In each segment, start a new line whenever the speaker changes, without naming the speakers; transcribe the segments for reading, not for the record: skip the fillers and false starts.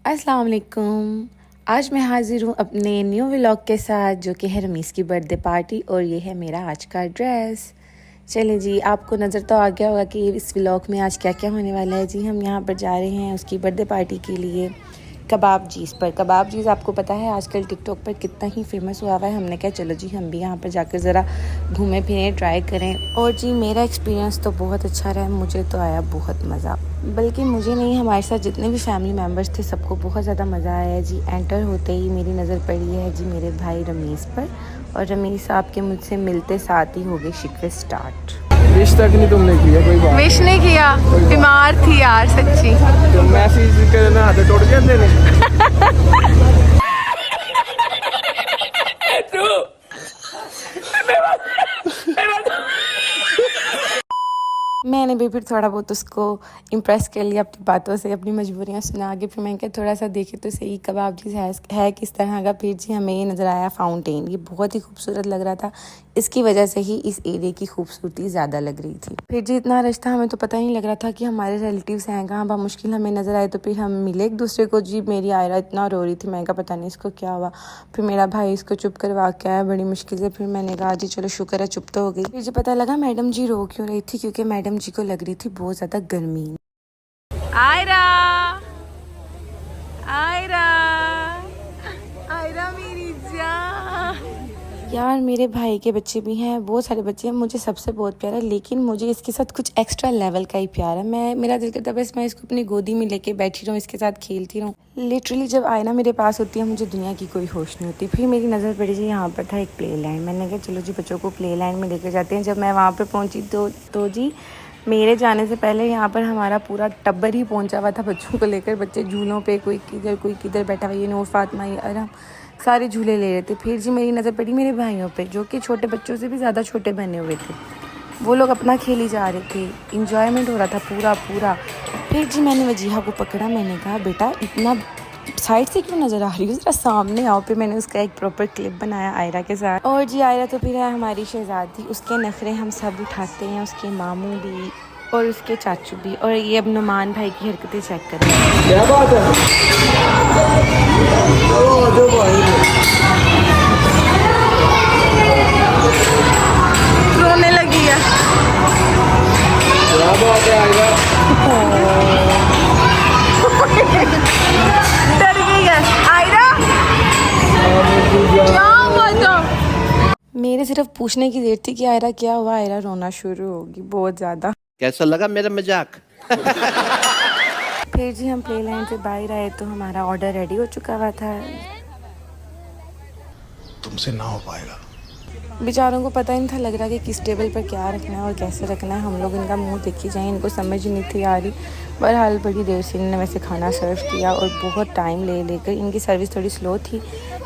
अस्सलाम वालेकुम। आज मैं हाजिर हूँ अपने न्यू व्लॉग के साथ, जो कि है रमीज़ की बर्थडे पार्टी, और ये है मेरा आज का ड्रेस। चले जी, आपको नज़र तो आ गया होगा कि इस व्लॉग में आज क्या क्या होने वाला है। जी, हम यहाँ पर जा रहे हैं उसकी बर्थडे पार्टी के लिए कबाब चीज़ पर। कबाब चीज़ आपको पता है आजकल टिकटॉक पर कितना ही फेमस हुआ हुआ है। हमने कहा चलो जी हम भी यहाँ पर जाकर ज़रा घूमें फिरें, ट्राई करें। और जी मेरा एक्सपीरियंस तो बहुत अच्छा रहा, मुझे तो आया बहुत मज़ा। बल्कि मुझे नहीं, हमारे साथ जितने भी फैमिली मेम्बर्स थे सबको बहुत ज़्यादा मज़ा आया जी। एंटर होते ही मेरी नज़र पड़ी है जी मेरे भाई रमीज़ पर, और रमीज़ साहब के मुझसे मिलते साथ ही हो गए शिकवे स्टार्ट।
विश तक नहीं तुमने किया, कोई बात
विश नहीं किया, बीमार थी यार सच्ची।
तो मैसेज करना हाथ टूट जाते ने।
मैंने भी फिर थोड़ा बहुत उसको इम्प्रेस कर लिया अपनी बातों से, अपनी मजबूरियाँ सुना के। फिर मैंने कहा थोड़ा सा देखे तो सही कबाब चीज़ है किस तरह का। फिर जी हमें ये नज़र आया फाउंटेन, ये बहुत ही खूबसूरत लग रहा था। इसकी वजह से ही इस एरिया की खूबसूरती ज़्यादा लग रही थी। फिर जी इतना रश था, हमें तो पता ही नहीं लग रहा था कि हमारे रिलेटिव्स हैं कहाँ। बहुत मुश्किल हमें नज़र आए तो फिर हम मिले एक दूसरे को। जी मेरी आयरा इतना रो रही थी, मैंने कहा पता नहीं इसको क्या हुआ। फिर मेरा भाई इसको चुप करवा के आया बड़ी मुश्किल से। फिर मैंने कहा जी चलो शुक्र है चुप तो हो गई। फिर जी पता लगा मैडम जी रो क्यों रही थी, क्योंकि मैडम जी को लग रही थी बहुत ज़्यादा गर्मी। आयरा आयरा आयरा मेरी जान। यार मेरे भाई के बच्चे भी हैं, बहुत सारे बच्चे हैं, मुझे सबसे बहुत प्यारा है, लेकिन मुझे इसके साथ कुछ एक्स्ट्रा लेवल का ही प्यार है। मेरा दिल करता है बस मैं इसको अपनी गोदी में लेके बैठी रहूँ, इसके साथ खेलती रहूँ। लिटरली जब आयना मेरे पास होती है मुझे दुनिया की कोई होश नहीं होती। फिर मेरी नज़र पड़ी जी यहाँ पर था एक प्ले लैंड। मैंने कहा चलो जी बच्चों को प्ले लैंड में लेकर जाते हैं। जब मैं वहाँ पर पहुँची तो जी मेरे जाने से पहले यहाँ पर हमारा पूरा टब्बर ही पहुँचा हुआ था बच्चों को लेकर। बच्चे झूलों पे कोई किधर बैठा हुआ, ये नूर फातिमा ये आराम सारे झूले ले रहे थे। फिर जी मेरी नज़र पड़ी मेरे भाइयों पे, जो कि छोटे बच्चों से भी ज़्यादा छोटे बने हुए थे। वो लोग अपना खेली जा रहे थे, इंजॉयमेंट हो रहा था पूरा। फिर जी मैंने वजीहा को पकड़ा, मैंने कहा बेटा इतना साइड से क्यों नज़र आ रही हो, ज़रा सामने आओ। फिर मैंने उसका एक प्रॉपर क्लिप बनाया आयरा के साथ। और जी आयरा तो फिर है हमारी शहज़ादी, उसके नखरे हम सब उठाते हैं, उसके मामू भी और उसके चाचू भी। और ये अब नुमान भाई की हरकतें चेक करें,
क्या बात है। जो
रोने लगी है।
क्या बात है आयरा।
डर गई है आयरा, क्या हुआ था? मेरे सिर्फ पूछने की देर थी कि आयरा क्या हुआ, आयरा रोना शुरू होगी बहुत ज़्यादा।
कैसा लगा मेरा मजाक?
फिर जी हम प्ले लाइन से बाहर आए तो हमारा ऑर्डर रेडी हो चुका हुआ था।
तुमसे ना हो पाएगा।
बेचारों को पता ही नहीं था लग रहा कि किस टेबल पर क्या रखना है और कैसे रखना है। हम लोग इनका मुंह देखी जाए, इनको समझ नहीं थी आ रही। बहरहाल बड़ी देर से इन्होंने वैसे खाना सर्व किया और बहुत टाइम ले लेकर, इनकी सर्विस थोड़ी स्लो थी।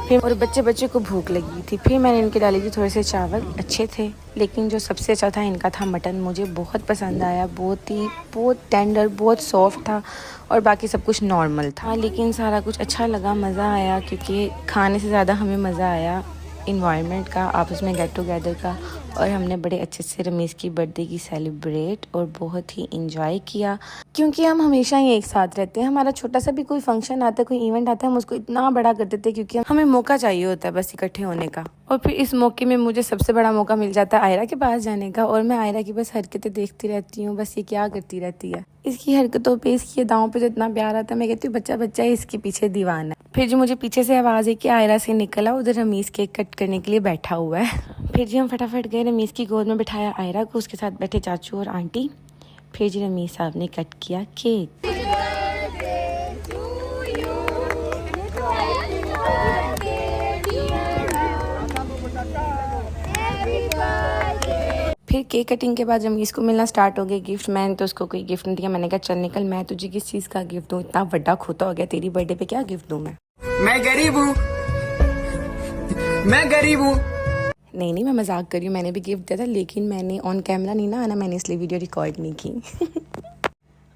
फिर और बच्चे को भूख लगी थी। फिर मैंने इनके डाली थी थोड़े से चावल, अच्छे थे, लेकिन जो सबसे अच्छा था इनका था मटन। मुझे बहुत पसंद आया, बहुत टेंडर, बहुत सॉफ्ट था, और बाकी सब कुछ नॉर्मल था। लेकिन सारा कुछ अच्छा लगा, मज़ा आया, क्योंकि खाने से ज़्यादा हमें मज़ा आया इन्वायरमेंट का, आपस में गेट टुगेदर का। और हमने बड़े अच्छे से रमीज़ की बर्थडे की सेलिब्रेट और बहुत ही इंजॉय किया, क्योंकि हम हमेशा ही एक साथ रहते हैं। हमारा छोटा सा भी कोई फंक्शन आता है, कोई इवेंट आता है, हम उसको इतना बड़ा कर देते हैं, क्योंकि हमें मौका चाहिए होता है बस इकट्ठे होने का। और फिर इस मौके में मुझे सबसे बड़ा मौका मिल जाता है आयरा के पास जाने का, और मैं आयरा की बस हरकतें देखती रहती हूँ, बस ये क्या करती रहती है। इसकी हरकतों पे, इसकी दाँव पे जो इतना प्यार आता है, मैं कहती हूँ बच्चा है, इसके पीछे दीवाना है। फिर जो मुझे पीछे से आवाज़ है कि आयरा से निकला, उधर रमीज़ केक कट करने के लिए बैठा हुआ है। फिर जी हम फटाफट गए, रमीज़ की गोद में बिठाया आयरा को, उसके साथ बैठे चाचू और आंटी। फिर जी रमीज़ साहब ने कट किया केक। फिर केक कटिंग के बाद रमीज़ को मिलना स्टार्ट हो गया गिफ्ट। मैंने तो उसको कोई गिफ्ट नहीं दिया, मैंने कहा चल निकल, मैं तुझे किस चीज़ का गिफ्ट दूँ, इतना बड़ा खोता हो गया, तेरी बर्थडे पे क्या गिफ्ट दूँ
मैं गरीब हूँ, मैं गरीब हूँ।
नहीं मैं मजाक कर रही हूँ, मैंने भी गिफ्ट दिया था, लेकिन मैंने ऑन कैमरा नहीं ना आना, मैंने इसलिए वीडियो रिकॉर्ड नहीं की।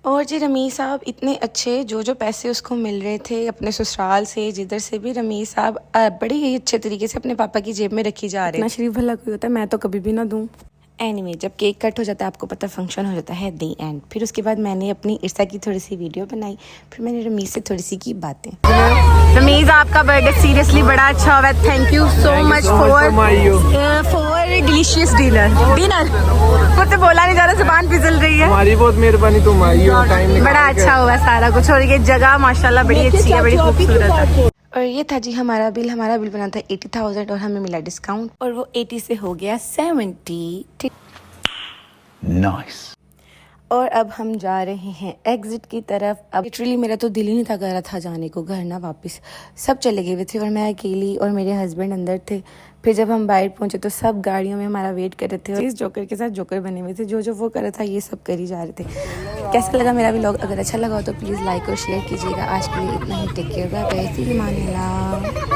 और जी रमीज़ साहब इतने अच्छे, जो पैसे उसको मिल रहे थे अपने ससुराल से, जिधर से भी, रमीज़ साहब बड़े ही अच्छे तरीके से अपने पापा की जेब में रखी जा रहे हैं। इतना शरीफ भला कोई होता है, मैं तो कभी भी ना दूँ। एनीवे जब केक कट हो जाता है आपको पता फंक्शन हो जाता है दी एंड। फिर उसके बाद मैंने अपनी इर्सा की थोड़ी सी वीडियो बनाई, फिर मैंने रमीज से थोड़ी सी की बातें। रमीज आपका बर्थडे सीरियसली बड़ा अच्छा हुआ, thank you so much for delicious dinner. कुछ बोला नहीं जा रहा, जुबान फिसल रही है।
हमारी बहुत मेहरबानी, तुम आई हो टाइम
बड़ा अच्छा हुआ सारा कुछ, और ये जगह माशाल्लाह बड़ी अच्छी है, बड़ी खूबसूरत है। और ये था जी हमारा बिल बना था 80,000 और हमें मिला डिस्काउंट और वो 80 से हो गया 70।
नाइस।
और अब हम जा रहे हैं एग्जिट की तरफ। अब लिटरली मेरा तो दिल ही नहीं था कर रहा था जाने को घर ना वापस, सब चले गए हुए थे और मैं अकेली और मेरे हस्बैंड अंदर थे। फिर जब हम बाहर पहुंचे तो सब गाड़ियों में हमारा वेट कर रहे थे और इस जोकर के साथ जोकर बने हुए थे, जो वो कर रहा था ये सब कर ही जा रहे थे। कैसा लगा मेरा व्लॉग? अगर अच्छा लगा हो तो प्लीज़ लाइक और शेयर कीजिएगा। आज के लिए इतना ही, टेक केयर, बाय बाय, फी अमान अल्लाह।